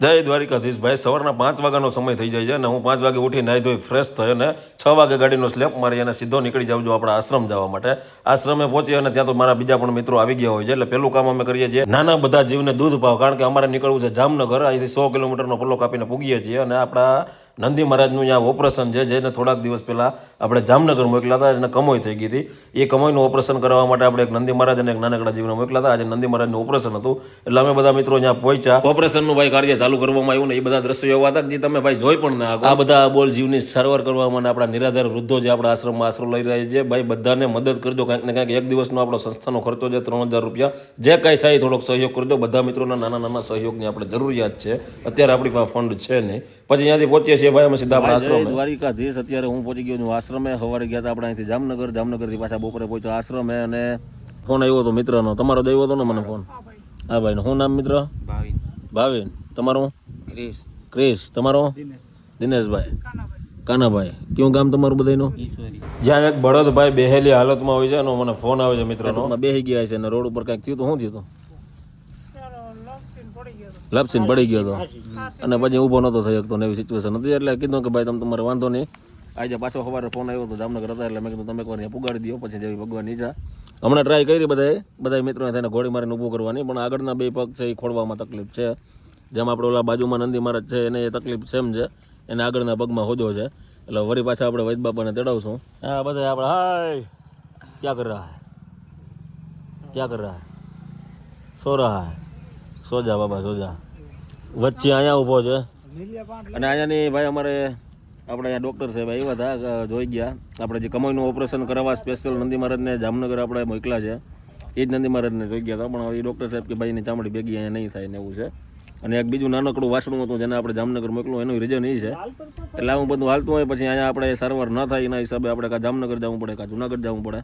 જય દ્વારિકાધીશ ભાઈ. સવારના 5 વાગ્યાનો સમય થઈ જાય છે અને હું 5 વાગે ઉઠી નાહી ધોઈ ફ્રેશ થઈ અને 6 વાગે ગાડીનો સ્લેપ મારી અને સીધો નીકળી જાઉં છું આપણા આશ્રમ જવા માટે. આશ્રમે પહોંચી અને ત્યાં તો મારા બીજા પણ મિત્રો આવી ગયા હોય છે. એટલે પેલું કામ અમે કરીએ છીએ, નાના બધા જીવને દૂધ પાવ, કારણ કે અમારે નીકળવું છે જામનગર. અહીંથી 100 કિલોમીટરનો પલ્લો કાપીને પૂગીએ છીએ અને આપણા નંદી મહારાજનું ત્યાં ઓપરેશન છે, જેને થોડાક દિવસ પહેલાં આપણે જામનગર મોકલ્યા હતા. એને કમોઈ થઈ ગઈ હતી. એ કમોઈનું ઓપરેશન કરવા માટે આપણે એક નંદી મહારાજ અને એક નાનકડા જીવને મોકલ્યા હતા. આજે નંદી મહારાજનું ઓપરેશન હતું એટલે અમે બધા મિત્રો ત્યાં પહોંચ્યા. ઓપરેશનનું ભાઈ કાર્ય ચાલુ કરવામાં આવ્યું ને એ બધા દ્રશ્યો એવા હતા કે જે તમે ભાઈ જોઈ પણ ના શકો. આ બધા બોલ જીવની સારવાર કરવામાં આપણા નિરાધાર વૃદ્ધો જે આપણા આશ્રમમાં આશરો લઈ રહ્યા છે, ભાઈ બધાને મદદ કરજો. કાંઈક ને કાંઈક એક દિવસનો આપણો સંસ્થાનો ખર્ચો છે 3000 રૂપિયા. જે કાંઈ થાય થોડોક સહયોગ કરજો. બધા મિત્રોના નાના નાના સહયોગની આપણે જરૂરિયાત છે. અત્યારે આપણી પાસે ફંડ છે નહીં. પછી ત્યાંથી પહોંચીએ છીએ ભાઈ અમે સીધા આપણા આશ્રમે. દ્વારિકાધીશ અત્યારે હું પહોંચી ગયો છું આશ્રમે. સવારે ગયા હતા આપણે અહીંથી જામનગર, જામનગરથી પાછા બપોરે પહોંચ્યો આશ્રમે અને ફોન આવ્યો હતો મિત્રનો. તમારો જ આવ્યો હતો ને મને ફોન? હા ભાઈ. શું નામ મિત્ર? ભાવિન. તમારું? ક્રિશ. તમારો? દિનેશભાઈ. કાનાભાઈ. કયું ગામ તમારું બધાનું? જ્યાં એક બળદભાઈ બેહેલી હાલતમાં હોય છે એનો મને ફોન આવે છે મિત્રનો. બેહી ગયા છે અને રોડ ઉપર કંઈક થયું તો શું થયું હતું? લપસીને પડી ગયો હતો અને પછી ઊભો નહોતો થઈ શકતો ને એવી સિચ્યુએશન હતી. એટલે કીધું કે ભાઈ તમારે વાંધો નહીં. આજે પાછો સવારે ફોન આવ્યો હતો જામનગર હતા એટલે મેં કીધું તમે એકવાર અહીંયા પુગાડી દો, પછી જેવી ભગવાન ઈચ્છા. હમણાં ટ્રાય કરી બધા મિત્રોને થઈને ઘોડી મારીને ઊભું કરવાની, પણ આગળના બે પગ છે એ ખોડવામાં તકલીફ છે. જેમ આપણે ઓલા બાજુમાં નંદી મહારાજ છે એને એ તકલીફ સેમ છે, એને આગળના પગમાં હોજો છે. એટલે વળી પાછા આપણે વૈદ બાપાને તેડાવશું. હા બધા આપણે હાય ક્યાં કર રહા હૈ, ક્યાં કર રહા હૈ? સો રહા હૈ. સોજા બાબા સોજા. વચ્ચે અહીંયા ઊભો છે અને અહીંયાની ભાઈ અમારે આપણે અહીંયા ડૉક્ટર સાહેબ આવ્યા હતા, જોઈ ગયા. આપણે જે કમોઈનું ઓપરેશન કરાવવા સ્પેશિયલ નંદી મહારાજને જામનગર આપણે મોકલ્યા છે, એ જ નંદી મહારાજને જોઈ ગયા હતા. પણ એ ડૉક્ટર સાહેબ કે ભાઈની ચામડી ભેગી અહીંયા નહીં થાય ને એવું છે. અને એક બીજું નાનકડું વાસણું હતું જેને આપણે જામનગર મોકલું, એનું રીઝન એ છે. એટલે આવું બધું હાલતું હોય પછી અહીંયા આપણે સારવાર ન થાય એના હિસાબે આપણે કાં જામનગર જવું પડે કાં જુનાગઢ જવું પડે.